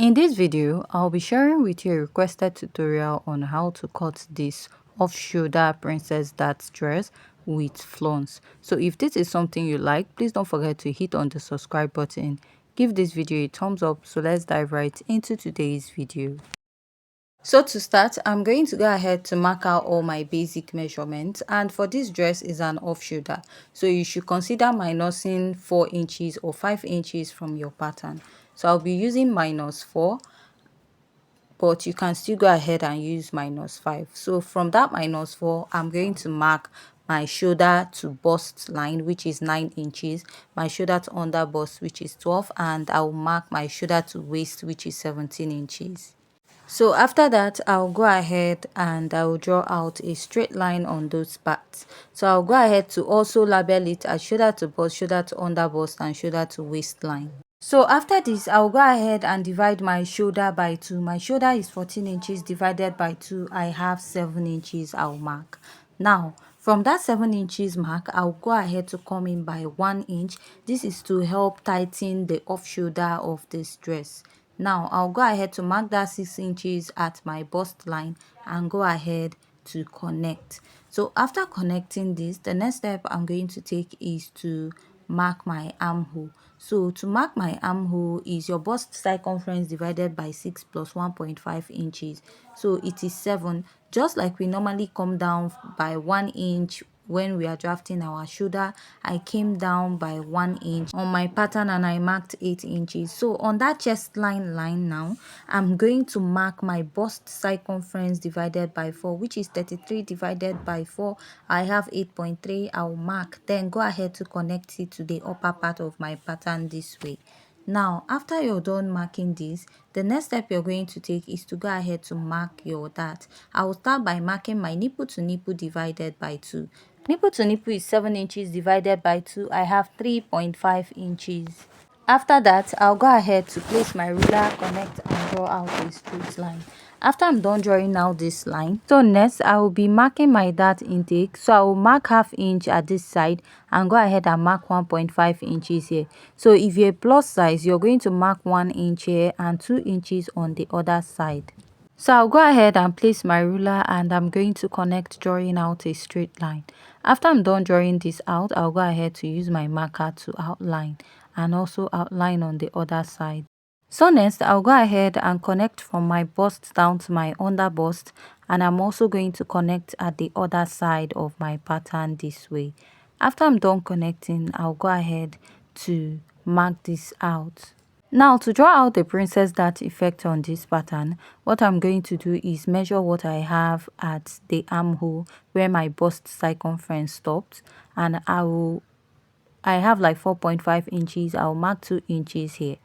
In this video, I'll be sharing with you a requested tutorial on how to cut this off-shoulder princess dart dress with flounce. So if this is something you like, please don't forget to hit on the subscribe button. Give this video a thumbs up. So let's dive right into today's video. So to start, I'm going to go ahead to mark out all my basic measurements, and for this dress is an off shoulder, so you should consider minusing 4 inches or 5 inches from your pattern. So I'll be using -4, but you can still go ahead and use -5. So from that -4, I'm going to mark my shoulder to bust line, which is 9 inches, my shoulder to under bust, which is 12, and I'll mark my shoulder to waist, which is 17 inches. So after that, I'll go ahead and I'll draw out a straight line on those parts. So I'll go ahead to also label it as shoulder to bust, shoulder to under bust, and shoulder to waistline. So after this, I'll go ahead and divide my shoulder by 2. My shoulder is 14 inches divided by 2. I have 7 inches I'll mark. Now, from that 7 inches mark, I'll go ahead to come in by 1 inch. This is to help tighten the off shoulder of this dress. Now, I'll go ahead to mark that 6 inches at my bust line and go ahead to connect. So after connecting this, the next step I'm going to take is to mark my armhole. So to mark my armhole is your bust circumference divided by 6 plus 1.5 inches. So it is 7. Just like we normally come down by 1 inch when we are drafting our shoulder, I came down by 1 inch on my pattern and I marked 8 inches. So on that chest line now, I'm going to mark my bust circumference divided by 4, which is 33 divided by 4. I have 8.3. I'll mark, then go ahead to connect it to the upper part of my pattern this way. Now, after you're done marking this, the next step you're going to take is to go ahead to mark your dart. I will start by marking my nipple to nipple divided by 2. Nipple to nipple is 7 inches divided by 2. I have 3.5 inches. After that, I'll go ahead to place my ruler, connect, and draw out a straight line. After I'm done drawing out this line, so next I will be marking my dart intake. So I will mark ½ inch at this side and go ahead and mark 1.5 inches here. So if you're a plus size, you're going to mark 1 inch here and 2 inches on the other side. So I'll go ahead and place my ruler and I'm going to connect, drawing out a straight line. After I'm done drawing this out, I'll go ahead to use my marker to outline and also outline on the other side. So next, I'll go ahead and connect from my bust down to my under bust, and I'm also going to connect at the other side of my pattern this way. After I'm done connecting, I'll go ahead to mark this out. Now, to draw out the princess dart effect on this pattern, what I'm going to do is measure what I have at the armhole where my bust circumference stopped, and I have like 4.5 inches. I'll mark 2 inches here.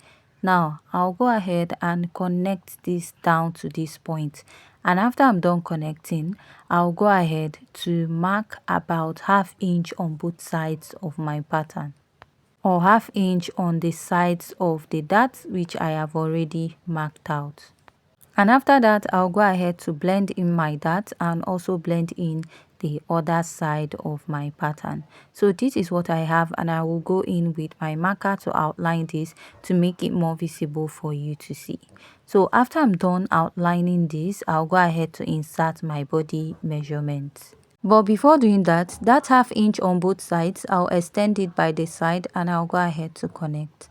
Now, I'll go ahead and connect this down to this point. And after I'm done connecting, I'll go ahead to mark about ½ inch on both sides of my pattern, or ½ inch on the sides of the dart, which I have already marked out. And after that, I'll go ahead to blend in my dart and also blend in the other side of my pattern. So this is what I have, and I will go in with my marker to outline this to make it more visible for you to see. So after I'm done outlining this, I'll go ahead to insert my body measurements. But before doing that, that ½ inch on both sides, I'll extend it by the side and I'll go ahead to connect.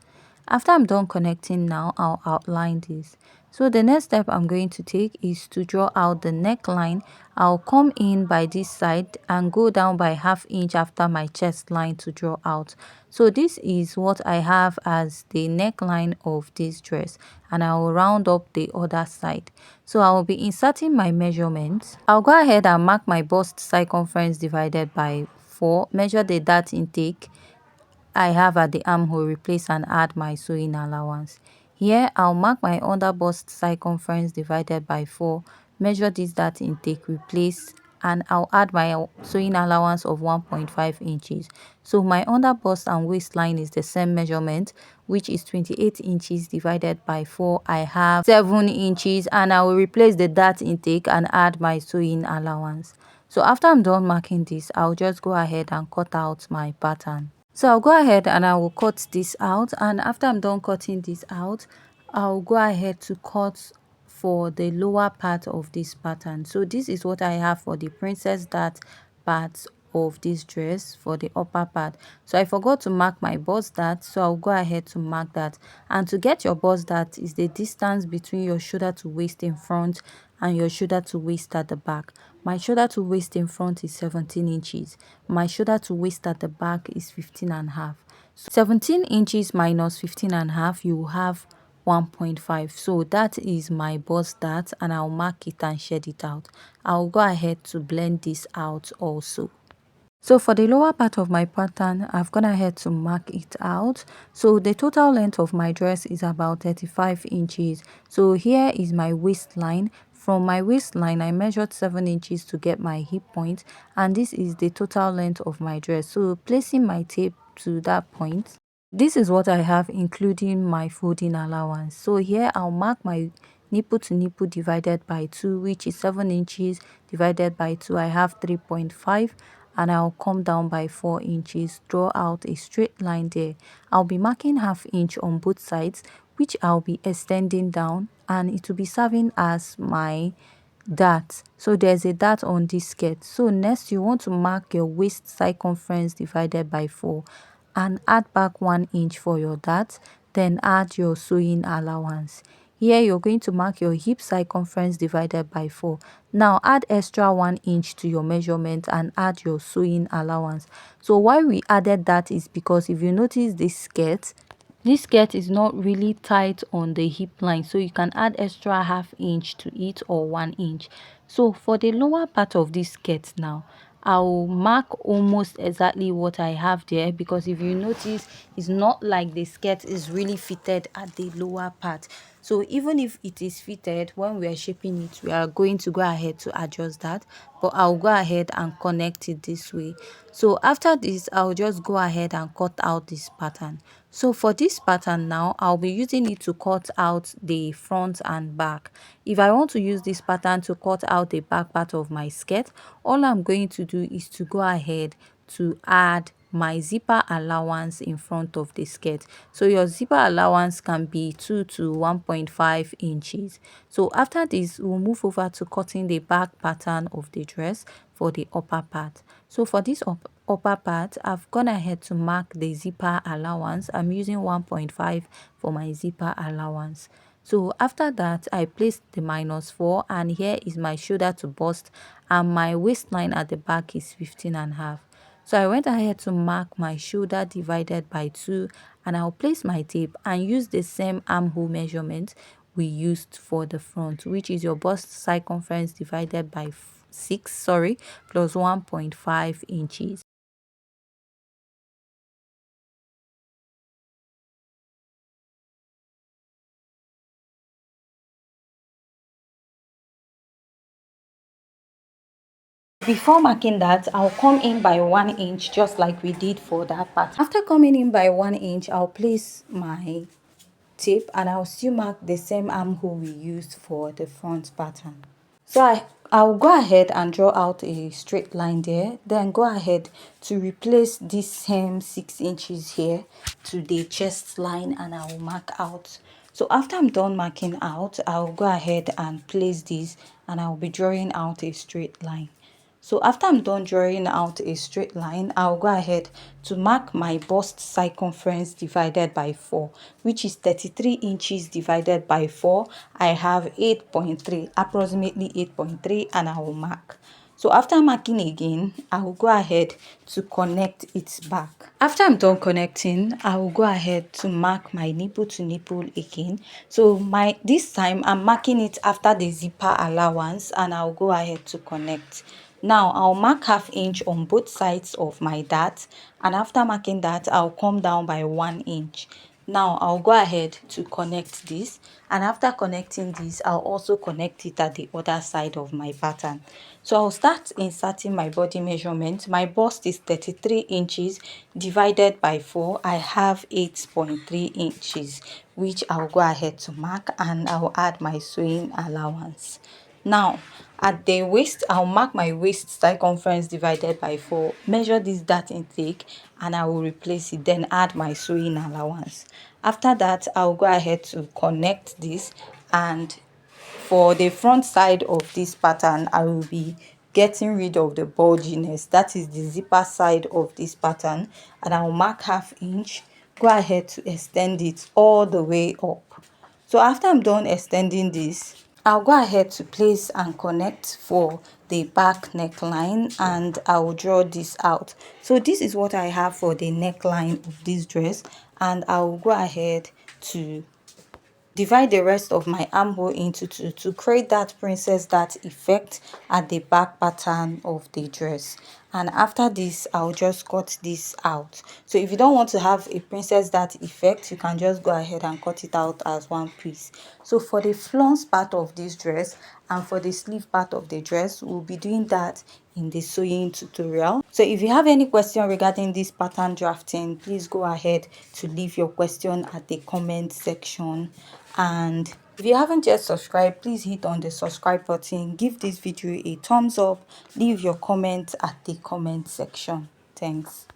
After I'm done connecting now, I'll outline this. So the next step I'm going to take is to draw out the neckline. I'll come in by this side and go down by ½ inch after my chest line to draw out. So this is what I have as the neckline of this dress, and I will round up the other side. So I will be inserting my measurements. I'll go ahead and mark my bust circumference divided by 4, measure the dart intake I have at the armhole, replace and add my sewing allowance. Here, I'll mark my under bust circumference divided by 4, measure this dart intake, replace, and I'll add my sewing allowance of 1.5 inches. So my under bust and waistline is the same measurement, which is 28 inches divided by 4. I have 7 inches, and I will replace the dart intake and add my sewing allowance. So after I'm done marking this, I'll just go ahead and cut out my pattern. So I'll go ahead and I will cut this out, and after I'm done cutting this out, I'll go ahead to cut for the lower part of this pattern. So this is what I have for the princess dart part of this dress for the upper part. So I forgot to mark my bust dart, so I'll go ahead to mark that. And to get your bust dart is the distance between your shoulder to waist in front and your shoulder to waist at the back. My shoulder to waist in front is 17 inches. My shoulder to waist at the back is 15 and a half. 17 inches minus 15 and a half, you will have 1.5. So that is my bust dart, and I'll mark it and shed it out. I'll go ahead to blend this out also. So for the lower part of my pattern, I've gone ahead to mark it out. So the total length of my dress is about 35 inches. So here is my waistline. From my waistline, I measured 7 inches to get my hip point, and this is the total length of my dress. So placing my tape to that point, this is what I have including my folding allowance. So here I'll mark my nipple to nipple divided by 2, which is 7 inches divided by 2. I have 3.5, and I'll come down by 4 inches, draw out a straight line there. I'll be marking ½ inch on both sides, which I'll be extending down, and it will be serving as my dart. So there's a dart on this skirt. So next you want to mark your waist circumference divided by 4 and add back 1 inch for your dart, then add your sewing allowance. Here you're going to mark your hip circumference divided by 4. Now add extra 1 inch to your measurement and add your sewing allowance. So why we added that is because if you notice this skirt is not really tight on the hip line, so you can add extra ½ inch to it or 1 inch. So for the lower part of this skirt now, I'll mark almost exactly what I have there, because if you notice, it's not like the skirt is really fitted at the lower part. So even if it is fitted, when we are shaping it, we are going to go ahead to adjust that, but I'll go ahead and connect it this way. So after this, I'll just go ahead and cut out this pattern. So for this pattern now, I'll be using it to cut out the front and back. If I want to use this pattern to cut out the back part of my skirt, all I'm going to do is to go ahead to add my zipper allowance in front of the skirt. So your zipper allowance can be 2 to 1.5 inches. So after this, we'll move over to cutting the back pattern of the dress for the upper part. So for this upper part, I've gone ahead to mark the zipper allowance. I'm using 1.5 for my zipper allowance. So after that, I placed the -4, and here is my shoulder to bust, and my waistline at the back is 15 and a half. So I went ahead to mark my shoulder divided by 2, and I'll place my tape and use the same armhole measurement we used for the front, which is your bust circumference divided by 6, plus 1.5 inches. Before marking that, I'll come in by 1 inch just like we did for that part. After coming in by 1 inch, I'll place my tape and I'll still mark the same armhole we used for the front pattern. So I'll go ahead and draw out a straight line there, then go ahead to replace this same 6 inches here to the chest line, and I'll mark out. So after I'm done marking out, I'll go ahead and place this, and I'll be drawing out a straight line. So after I'm done drawing out a straight line, I'll go ahead to mark my bust circumference divided by 4, which is 33 inches divided by 4. I have 8.3, approximately 8.3, and I will mark. So after marking again, I will go ahead to connect it back. After I'm done connecting, I will go ahead to mark my nipple to nipple again. So this time I'm marking it after the zipper allowance, and I'll go ahead to connect. Now I'll mark ½ inch on both sides of my dart, and after marking that, I'll come down by 1 inch. Now I'll go ahead to connect this, and after connecting this, I'll also connect it at the other side of my pattern. So I'll start inserting my body measurement. My bust is 33 inches divided by 4. I have 8.3 inches, which I'll go ahead to mark, and I'll add my sewing allowance. Now at the waist, I'll mark my waist circumference divided by 4, measure this dart intake, and I will replace it, then add my sewing allowance. After that, I'll go ahead to connect this, and for the front side of this pattern, I will be getting rid of the bulginess, that is the zipper side of this pattern, and I'll mark ½ inch, go ahead to extend it all the way up. So after I'm done extending this, I'll go ahead to place and connect for the back neckline, and I'll draw this out. So this is what I have for the neckline of this dress, and I'll go ahead to divide the rest of my armhole into two to create that princess dart effect at the back pattern of the dress. And after this, I'll just cut this out. So if you don't want to have a princess dart effect, you can just go ahead and cut it out as one piece. So for the flounce part of this dress and for the sleeve part of the dress, we'll be doing that in the sewing tutorial. So if you have any question regarding this pattern drafting, please go ahead to leave your question at the comment section. And if you haven't yet subscribed, please hit on the subscribe button, give this video a thumbs up, leave your comments at the comment section. Thanks.